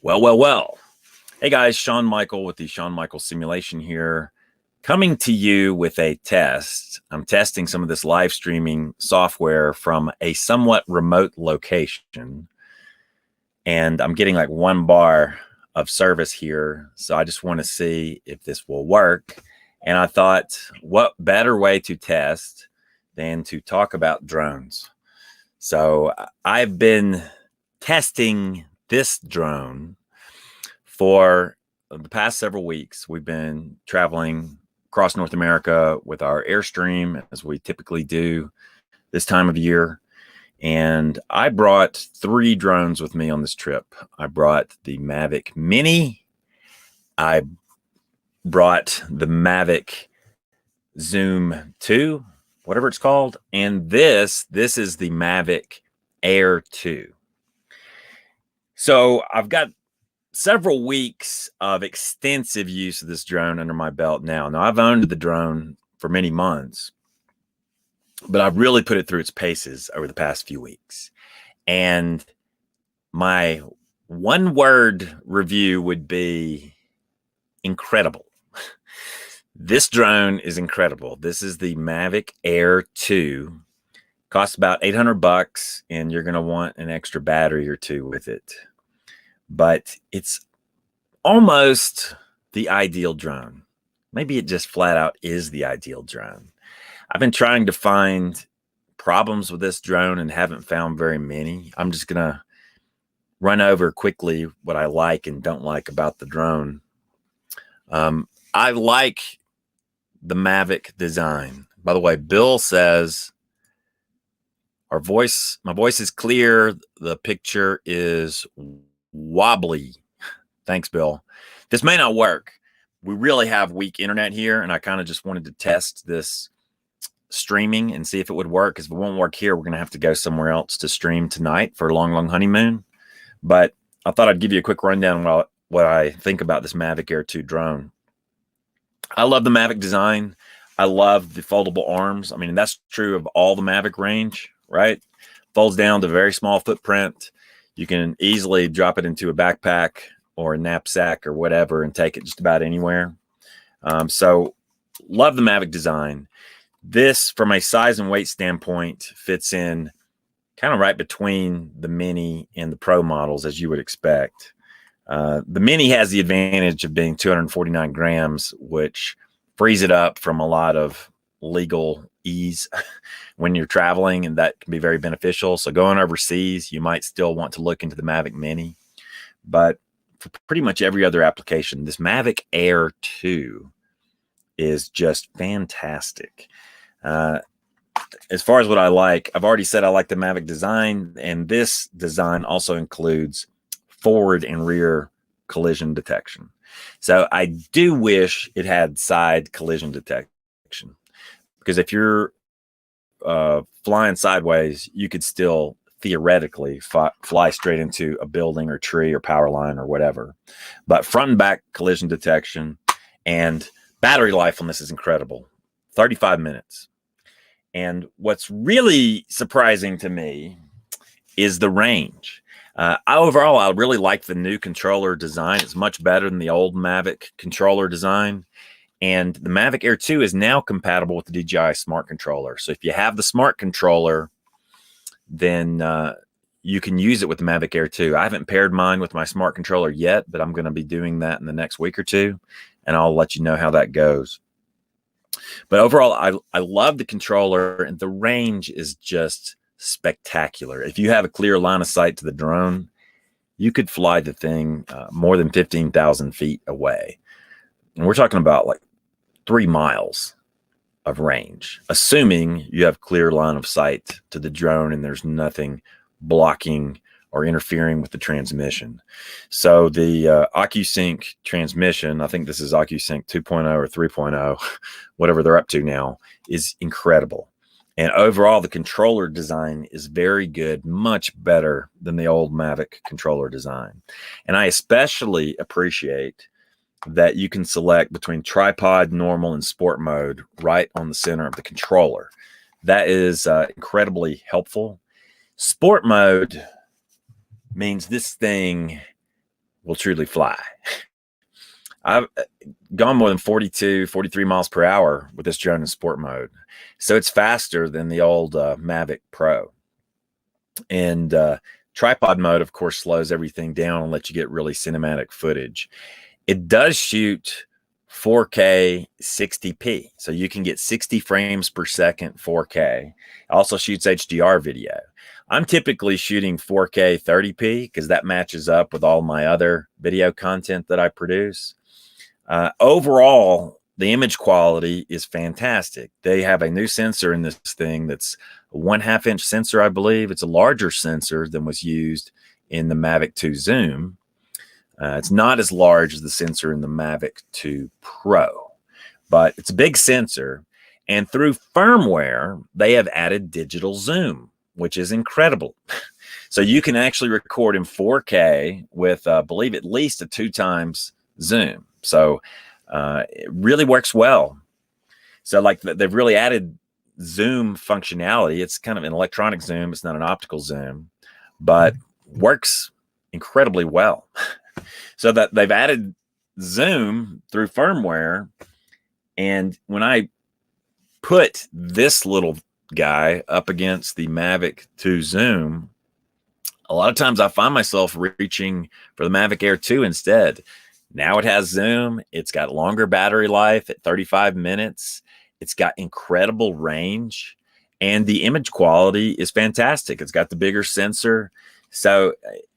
Well. Hey guys, Sean Michael with the Sean Michael Simulation here, coming to you with a test. I'm testing some of this live streaming software from a somewhat remote location, and I'm getting like 1 bar of service here. So I just want to see if this will work. And I thought, what better way to test than to talk about drones? So I've been testing this drone for the past several weeks. We've been traveling across North America with our Airstream, as we typically do this time of year. And I brought 3 drones with me on this trip. I brought the Mavic Mini. I brought the Mavic Zoom 2, whatever it's called. And this is the Mavic Air 2. So I've got several weeks of extensive use of this drone under my belt now. Now, I've owned the drone for many months, but I've really put it through its paces over the past few weeks. And my one-word review would be incredible. This drone is incredible. This is the Mavic Air 2. Costs about $800, and you're going to want an extra battery or two with it. But it's almost the ideal drone. Maybe it just flat out is the ideal drone. I've been trying to find problems with this drone and haven't found very many. I'm just going to run over quickly what I like and don't like about the drone. I like the Mavic design. By the way, Bill says my voice is clear. The picture is wobbly. Thanks, Bill. This may not work. We really have weak internet here, and I kind of just wanted to test this streaming and see if it would work. Because if it won't work here, we're going to have to go somewhere else to stream tonight for a long honeymoon. But I thought I'd give you a quick rundown on what I think about this Mavic Air 2 drone. I love the Mavic design. I love the foldable arms. I mean, that's true of all the Mavic range, right? Folds down to a very small footprint. You can easily drop it into a backpack or a knapsack or whatever and take it just about anywhere. So love the Mavic design. This, from a size and weight standpoint, fits in kind of right between the Mini and the Pro models, as you would expect. The Mini has the advantage of being 249 grams, which frees it up from a lot of legal ease when you're traveling, and that can be very beneficial. So going overseas, you might still want to look into the Mavic Mini, but for pretty much every other application, this Mavic Air 2 is just fantastic. As far as what I like, I've already said I like the Mavic design, and this design also includes forward and rear collision detection. So I do wish it had side collision detection, because if you're flying sideways, you could still theoretically fly straight into a building or tree or power line or whatever. But front and back collision detection, and battery life on this is incredible. 35 minutes. And what's really surprising to me is the range. Overall, I really like the new controller design. It's much better than the old Mavic controller design. And the Mavic Air 2 is now compatible with the DJI Smart Controller. So if you have the Smart Controller, then you can use it with the Mavic Air 2. I haven't paired mine with my Smart Controller yet, but I'm going to be doing that in the next week or two, and I'll let you know how that goes. But overall, I love the controller, and the range is just spectacular. If you have a clear line of sight to the drone, you could fly the thing more than 15,000 feet away. And we're talking about like 3 miles of range, assuming you have clear line of sight to the drone and there's nothing blocking or interfering with the transmission. So the OcuSync transmission, I think this is OcuSync 2.0 or 3.0, whatever they're up to now, is incredible. And overall, the controller design is very good, much better than the old Mavic controller design. And I especially appreciate that you can select between tripod, normal, and sport mode right on the center of the controller. That is incredibly helpful. Sport mode means this thing will truly fly. I've gone more than 42, 43 miles per hour with this drone in sport mode. So it's faster than the old Mavic Pro. And tripod mode, of course, slows everything down and lets you get really cinematic footage. It does shoot 4K 60p. So you can get 60 frames per second 4K. It also shoots HDR video. I'm typically shooting 4K 30p because that matches up with all my other video content that I produce. Overall, the image quality is fantastic. They have a new sensor in this thing that's a 1/2 inch sensor, I believe. It's a larger sensor than was used in the Mavic 2 Zoom. It's not as large as the sensor in the Mavic 2 Pro, but it's a big sensor. And through firmware, they have added digital zoom, which is incredible. So you can actually record in 4K with, I believe, at least a 2x zoom. So it really works well. So like they've really added zoom functionality. It's kind of an electronic zoom. It's not an optical zoom, but works incredibly well. So that they've added zoom through firmware. And when I put this little guy up against the Mavic 2 Zoom, a lot of times I find myself reaching for the Mavic Air 2 instead. Now it has zoom. It's got longer battery life at 35 minutes. It's got incredible range, and the image quality is fantastic. It's got the bigger sensor. So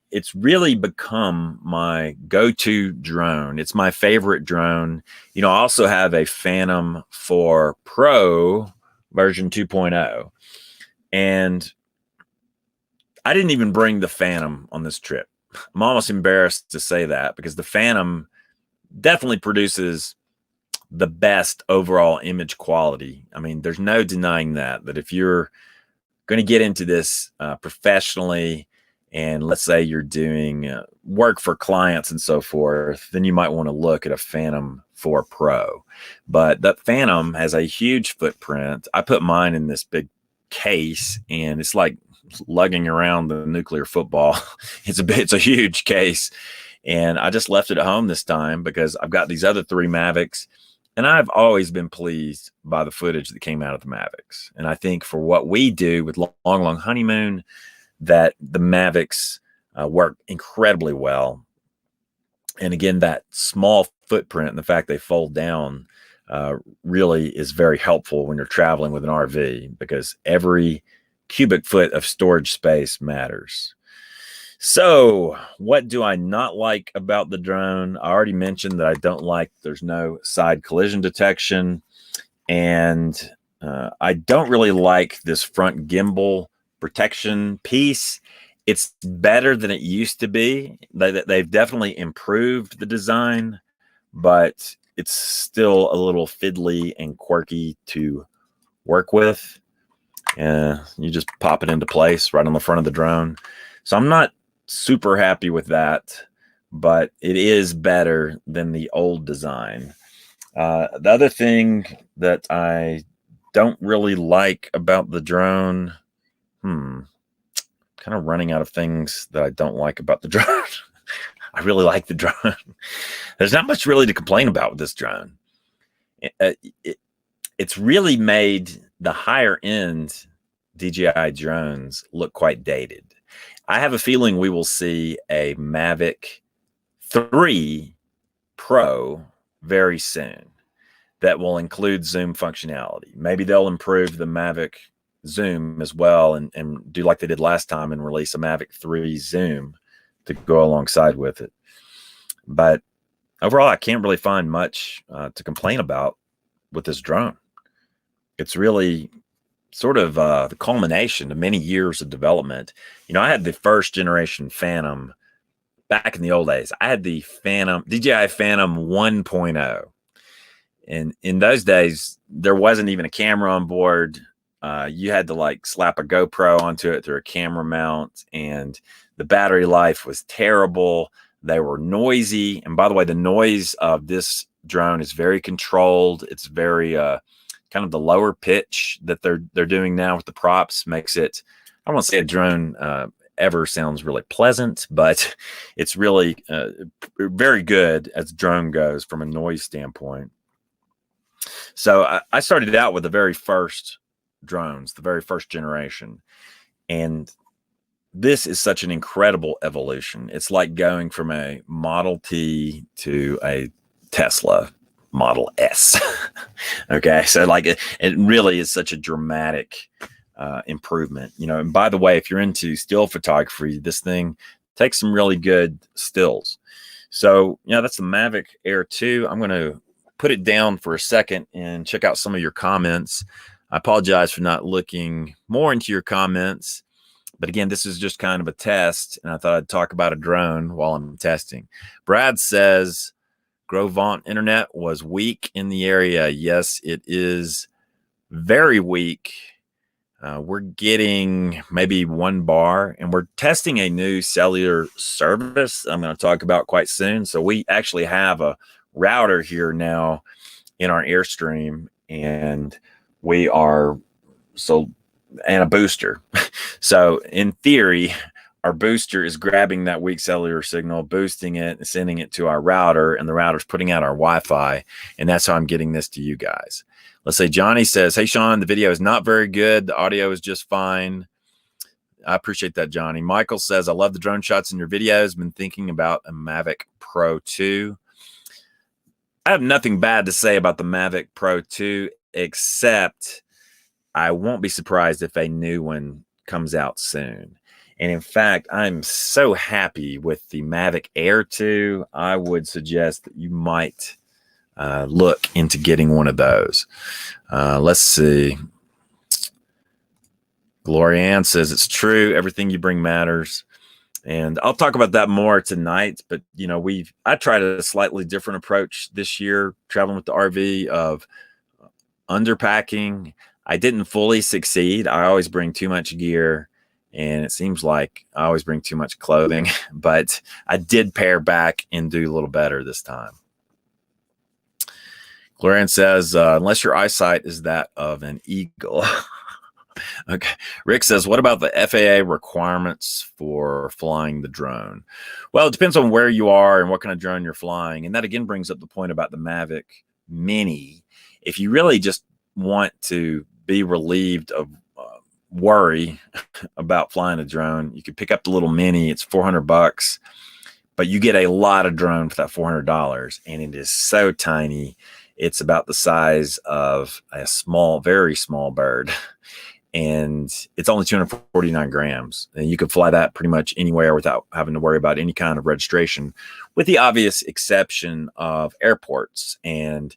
it's really become my go-to drone. It's my favorite drone. You know, I also have a Phantom 4 Pro version 2.0. And I didn't even bring the Phantom on this trip. I'm almost embarrassed to say that because the Phantom definitely produces the best overall image quality. I mean, there's no denying that if you're going to get into this professionally, and let's say you're doing work for clients and so forth, then you might want to look at a Phantom 4 Pro. But that Phantom has a huge footprint. I put mine in this big case, and it's like lugging around the nuclear football. It's a huge case, and I just left it at home this time because I've got these other 3 Mavics, and I've always been pleased by the footage that came out of the Mavics. And I think for what we do with Long Honeymoon, that the Mavics work incredibly well. And again, that small footprint and the fact they fold down really is very helpful when you're traveling with an RV, because every cubic foot of storage space matters. So what do I not like about the drone? I already mentioned that I don't like there's no side collision detection, and I don't really like this front gimbal protection piece. It's better than it used to be. They've definitely improved the design, but it's still a little fiddly and quirky to work with. You just pop it into place right on the front of the drone. So I'm not super happy with that, but it is better than the old design. The other thing that I don't really like about the drone, kind of running out of things that I don't like about the drone. I really like the drone. There's not much really to complain about with this drone. It's really made the higher end DJI drones look quite dated. I have a feeling we will see a Mavic 3 Pro very soon that will include zoom functionality. Maybe they'll improve the Mavic Zoom as well and do like they did last time and release a Mavic 3 Zoom to go alongside with it. But overall, I can't really find much to complain about with this drone. It's really sort of the culmination of many years of development. You know, I had the first generation Phantom back in the old days. I had the DJI Phantom 1.0. And in those days, there wasn't even a camera on board. You had to like slap a GoPro onto it through a camera mount, and the battery life was terrible. They were noisy. And by the way, the noise of this drone is very controlled. It's very kind of the lower pitch that they're doing now with the props makes it, I don't want to say a drone ever sounds really pleasant, but it's really very good as drone goes from a noise standpoint. So I started out with the very first drones, the very first generation. And this is such an incredible evolution. It's like going from a Model T to a Tesla Model S. Okay. So like it really is such a dramatic improvement, you know. And by the way, if you're into still photography, this thing takes some really good stills. So, you know, that's the Mavic Air 2. I'm going to put it down for a second and check out some of your comments. I apologize for not looking more into your comments, but again, this is just kind of a test, and I thought I'd talk about a drone while I'm testing. Brad says Grovant internet was weak in the area. Yes, it is very weak. We're getting maybe 1 bar, and we're testing a new cellular service I'm going to talk about quite soon. So we actually have a router here now in our Airstream, and we are and a booster. So in theory, our booster is grabbing that weak cellular signal, boosting it, and sending it to our router, and the router's putting out our Wi-Fi, and that's how I'm getting this to you guys. Let's say Johnny says, hey, Sean, the video is not very good. The audio is just fine. I appreciate that, Johnny. Michael says, I love the drone shots in your videos. Been thinking about a Mavic Pro 2. I have nothing bad to say about the Mavic Pro 2, except I won't be surprised if a new one comes out soon. And in fact, I'm so happy with the Mavic Air 2. I would suggest that you might look into getting one of those. Let's see. Gloria Ann says it's true. Everything you bring matters. And I'll talk about that more tonight. But, you know, I tried a slightly different approach this year, traveling with the RV, of underpacking. I didn't fully succeed. I always bring too much gear, and it seems like I always bring too much clothing. But I did pare back and do a little better this time. Gloria says, unless your eyesight is that of an eagle. Okay. Rick says, what about the FAA requirements for flying the drone? Well, it depends on where you are and what kind of drone you're flying. And that again brings up the point about the Mavic Mini. If you really just want to be relieved of worry about flying a drone, you could pick up the little Mini. It's $400, but you get a lot of drone for that $400, and it is so tiny. It's about the size of a small, very small bird. And it's only 249 grams. And you can fly that pretty much anywhere without having to worry about any kind of registration, with the obvious exception of airports and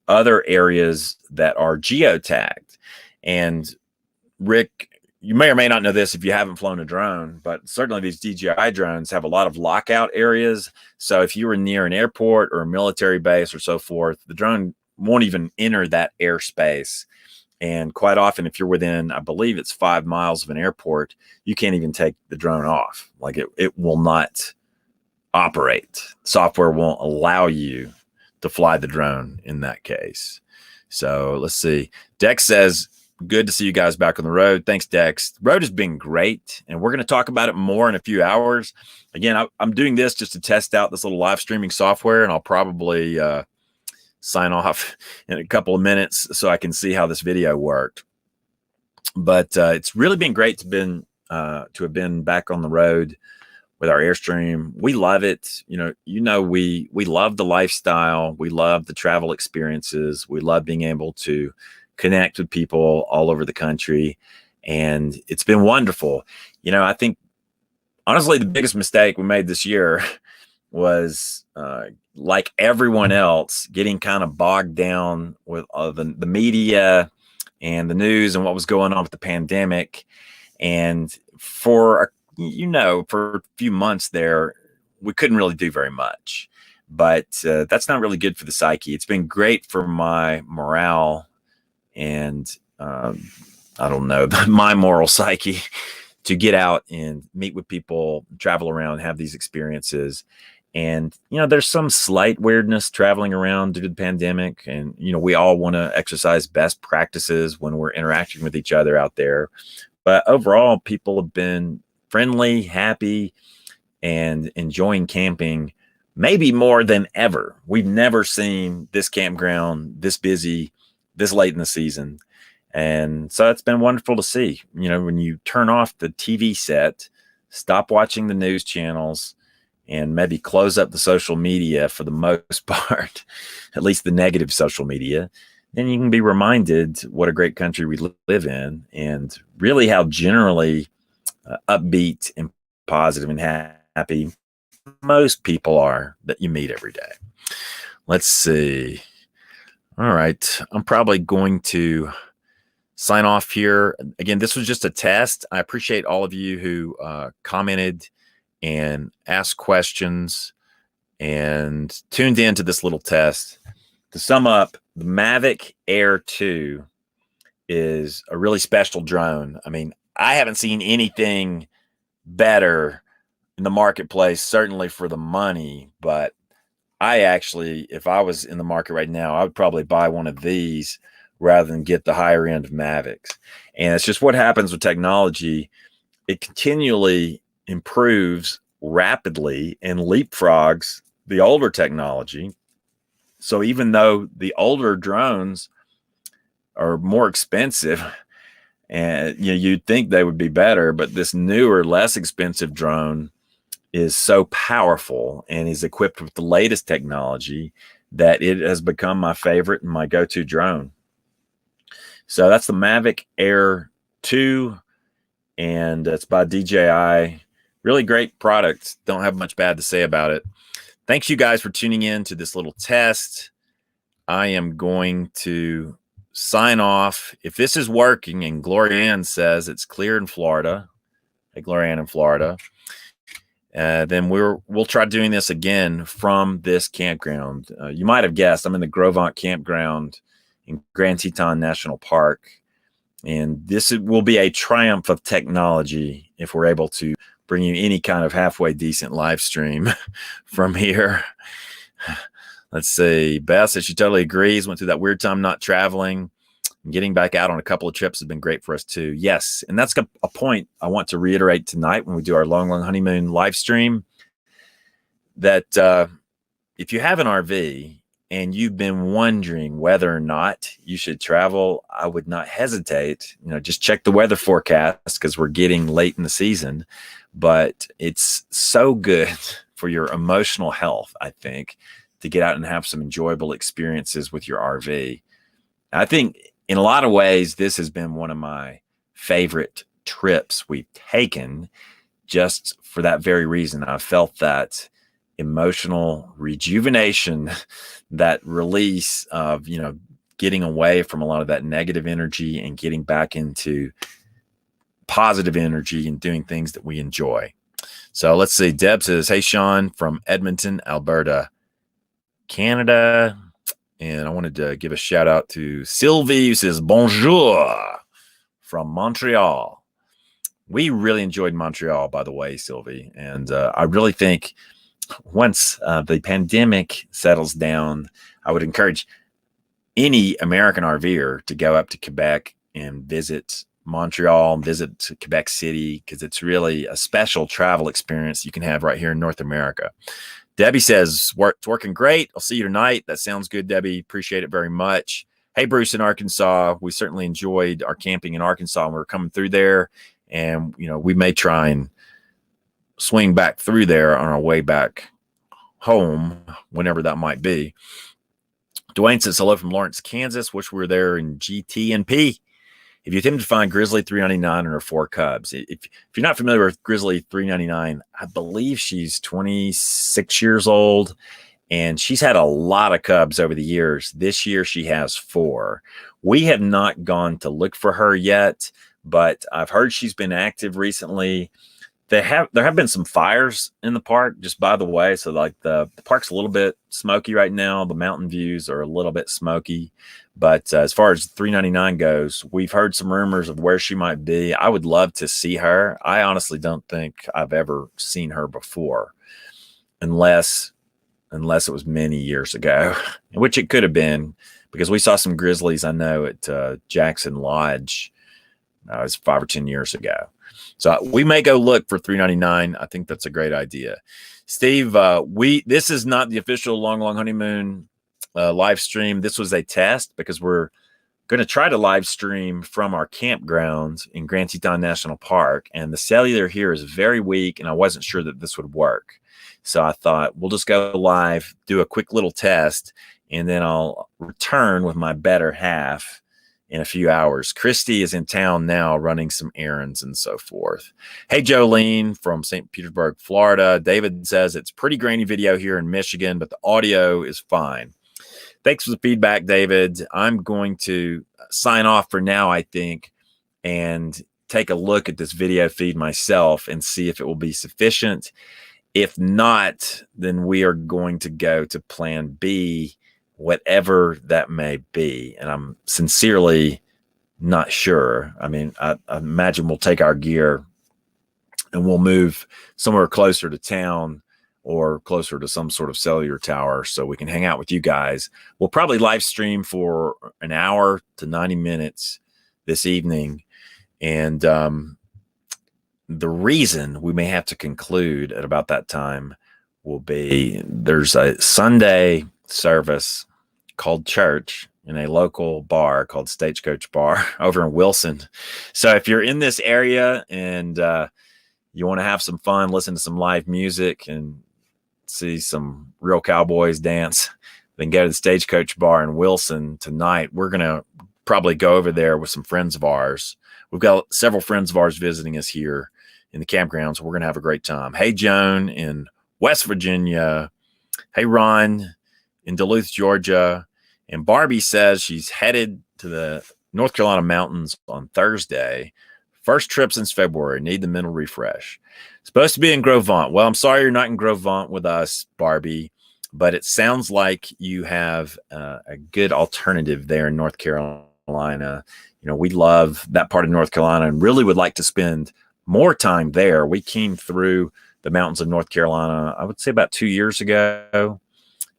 other areas that are geotagged. And Rick, you may or may not know this if you haven't flown a drone, but certainly these DJI drones have a lot of lockout areas. So if you were near an airport or a military base or so forth, the drone won't even enter that airspace. And quite often, if you're within, I believe it's 5 miles of an airport, you can't even take the drone off. Like it will not operate. Software won't allow you to fly the drone in that case. So let's see. Dex says, good to see you guys back on the road. Thanks, Dex. The road has been great, and we're going to talk about it more in a few hours. Again, I'm doing this just to test out this little live streaming software, and I'll probably sign off in a couple of minutes so I can see how this video worked. But it's really been great to have been back on the road with our Airstream. We love it. You know, we love the lifestyle. We love the travel experiences. We love being able to connect with people all over the country, and it's been wonderful. You know, I think honestly the biggest mistake we made this year was like everyone else, getting kind of bogged down with the media and the news and what was going on with the pandemic. And for a few months there, we couldn't really do very much. But that's not really good for the psyche. It's been great for my morale and I don't know, my moral psyche, to get out and meet with people, travel around, have these experiences. And, you know, there's some slight weirdness traveling around due to the pandemic. And, you know, we all want to exercise best practices when we're interacting with each other out there. But overall, people have been friendly, happy, and enjoying camping maybe more than ever. We've never seen this campground this busy this late in the season. And so it's been wonderful to see. When you turn off the TV set, stop watching the news channels, and maybe close up the social media for the most part, at least the negative social media, then you can be reminded what a great country we live in, and really how generally upbeat and positive and happy most people are that you meet every day. Let's see. All right. I'm probably going to sign off here. Again, this was just a test. I appreciate all of you who commented and asked questions and tuned into this little test. To sum up, the Mavic Air 2 is a really special drone. I mean, I haven't seen anything better in the marketplace, certainly for the money, but I actually, if I was in the market right now, I would probably buy one of these rather than get the higher end of Mavics. And it's just what happens with technology. It continually improves rapidly and leapfrogs the older technology. So even though the older drones are more expensive, and you'd think they would be better, but this newer, less expensive drone is so powerful and is equipped with the latest technology that it has become my favorite and my go-to drone. So that's the Mavic Air 2, and it's by DJI. Really great product. Don't have much bad to say about it. Thanks you guys for tuning in to this little test. I am going to sign off. If this is working and Gloria Ann says it's clear in Florida, hey Gloria Ann in Florida, then we'll try doing this again from this campground. You might have guessed I'm in the Grovant campground in Grand Teton National Park, and this will be a triumph of technology if we're able to bring you any kind of halfway decent live stream from here. Let's see. Beth says she totally agrees. Went through that weird time not traveling. Getting back out on a couple of trips has been great for us too. Yes, and that's a point I want to reiterate tonight when we do our Long Honeymoon live stream, that if you have an RV and you've been wondering whether or not you should travel, I would not hesitate. Just check the weather forecast because we're getting late in the season. But it's so good for your emotional health, I think, to get out and have some enjoyable experiences with your RV. I think in a lot of ways, this has been one of my favorite trips we've taken, just for that very reason. I felt that emotional rejuvenation, that release of, getting away from a lot of that negative energy and getting back into positive energy and doing things that we enjoy. So let's see. Deb says, hey, Sean from Edmonton, Alberta, Canada. And I wanted to give a shout out to Sylvie, who says, bonjour from Montreal. We really enjoyed Montreal, by the way, Sylvie. And I really think once the pandemic settles down, I would encourage any American RVer to go up to Quebec and visit Montreal and visit Quebec City, because it's really a special travel experience you can have right here in North America. Debbie says, it's working great. I'll see you tonight. That sounds good, Debbie. Appreciate it very much. Hey, Bruce in Arkansas. We certainly enjoyed our camping in Arkansas when we were coming through there. And, we may try and swing back through there on our way back home, whenever that might be. Dwayne says, hello from Lawrence, Kansas. Wish we were there in GTNP. If you attempt to find Grizzly 399 and her 4 cubs, if you're not familiar with Grizzly 399, I believe she's 26 years old, and she's had a lot of cubs over the years. This year she has 4. We have not gone to look for her yet, but I've heard she's been active recently. There have been some fires in the park, just by the way. So like the park's a little bit smoky right now. The mountain views are a little bit smoky. But as far as 399 goes, we've heard some rumors of where she might be. I would love to see her. I honestly don't think I've ever seen her before, unless it was many years ago, which it could have been, because we saw some grizzlies, I know, at Jackson Lodge. It was 5 or 10 years ago. So we may go look for $3.99. I think that's a great idea. Steve, this is not the official Long Long Honeymoon live stream. This was a test because we're going to try to live stream from our campground in Grand Teton National Park. And the cellular here is very weak, and I wasn't sure that this would work. So I thought we'll just go live, do a quick little test, and then I'll return with my better half in a few hours. Christy is in town now running some errands and so forth. Hey, Jolene from St. Petersburg, Florida. David says it's pretty grainy video here in Michigan, but the audio is fine. Thanks for the feedback, David. I'm going to sign off for now, I think, and take a look at this video feed myself and see if it will be sufficient. If not, then we are going to go to plan B, whatever that may be. And I'm sincerely not sure. I mean, I imagine we'll take our gear and we'll move somewhere closer to town or closer to some sort of cellular tower so we can hang out with you guys. We'll probably live stream for an hour to 90 minutes this evening. And the reason we may have to conclude at about that time will be there's a Sunday service called church in a local bar called Stagecoach Bar over in Wilson. So if you're in this area and you want to have some fun, listen to some live music and see some real cowboys dance, then go to the Stagecoach Bar in Wilson tonight. We're going to probably go over there with some friends of ours. We've got several friends of ours visiting us here in the campground, so we're going to have a great time. Hey, Joan in West Virginia. Hey, Ron in Duluth, Georgia. And Barbie says she's headed to the North Carolina mountains on Thursday. First trip since February. Need the mental refresh. Supposed to be in Gros Ventre. Well, I'm sorry you're not in Gros Ventre with us, Barbie, but it sounds like you have a good alternative there in North Carolina. You know, we love that part of North Carolina and really would like to spend more time there. We came through the mountains of North Carolina, I would say about 2 years ago,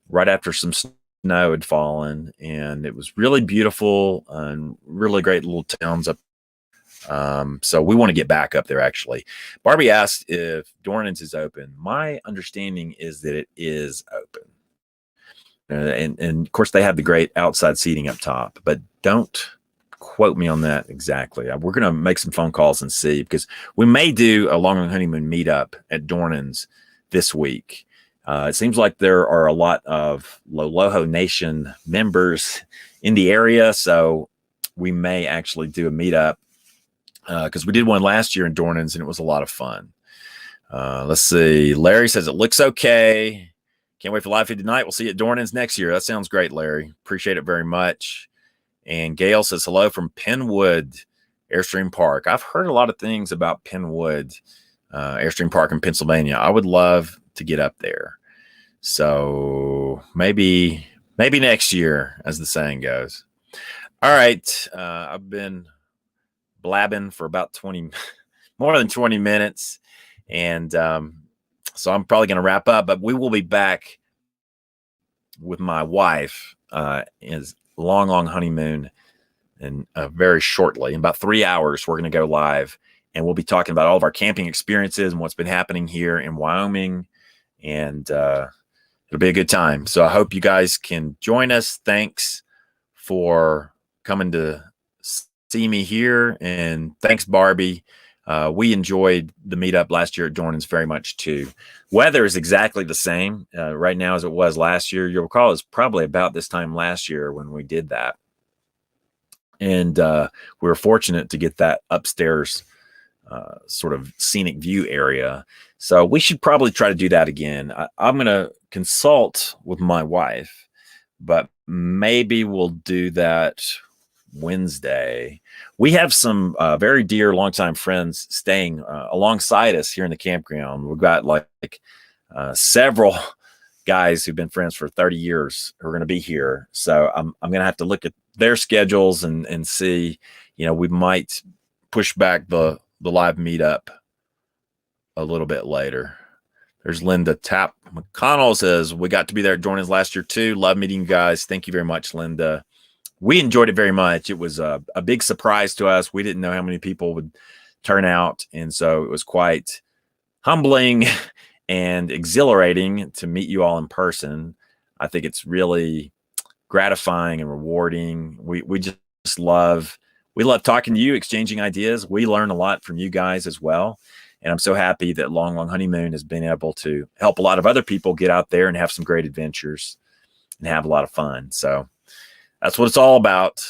right after some snow had fallen, and it was really beautiful and really great little towns up. So we want to get back up there, actually. Barbie asked if Dornan's is open. My understanding is that it is open. And of course, they have the great outside seating up top, but don't quote me on that exactly. We're going to make some phone calls and see, because we may do a Long Long Honeymoon meetup at Dornan's this week. It seems like there are a lot of Loloho Nation members in the area, so we may actually do a meetup because we did one last year in Dornan's and it was a lot of fun. Let's see. Larry says it looks okay. Can't wait for live feed tonight. We'll see you at Dornan's next year. That sounds great, Larry. Appreciate it very much. And Gail says hello from Penwood Airstream Park. I've heard a lot of things about Penwood Airstream Park in Pennsylvania. I would love to get up there. So maybe next year, as the saying goes. All right. I've been blabbing for about more than 20 minutes. And so I'm probably going to wrap up, but we will be back with my wife is Long Long Honeymoon and very shortly, in about 3 hours, we're going to go live and we'll be talking about all of our camping experiences and what's been happening here in Wyoming. And it'll be a good time. So I hope you guys can join us. Thanks for coming to see me here. And thanks, Barbie. We enjoyed the meetup last year at Dornan's very much too. Weather is exactly the same right now as it was last year. You'll recall it was probably about this time last year when we did that. And we were fortunate to get that upstairs sort of scenic view area. So we should probably try to do that again. I'm going to consult with my wife, but maybe we'll do that Wednesday. We have some very dear longtime friends staying alongside us here in the campground. We've got like several guys who've been friends for 30 years who are going to be here. So I'm going to have to look at their schedules and see, you know, we might push back the live meetup a little bit later. There's Linda Tap McConnell says, we got to be there at Dornan's last year too. Love meeting you guys. Thank you very much, Linda. We enjoyed it very much. It was a big surprise to us. We didn't know how many people would turnout. And so it was quite humbling and exhilarating to meet you all in person. I think it's really gratifying and rewarding. We just love talking to you, exchanging ideas. We learn a lot from you guys as well. And I'm so happy that Long Long Honeymoon has been able to help a lot of other people get out there and have some great adventures and have a lot of fun. So that's what it's all about.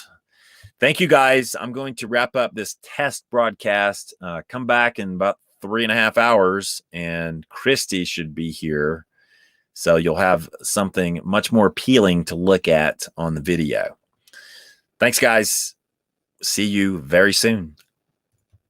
Thank you, guys. I'm going to wrap up this test broadcast. Come back in about 3.5 hours, and Christy should be here. So you'll have something much more appealing to look at on the video. Thanks, guys. See you very soon.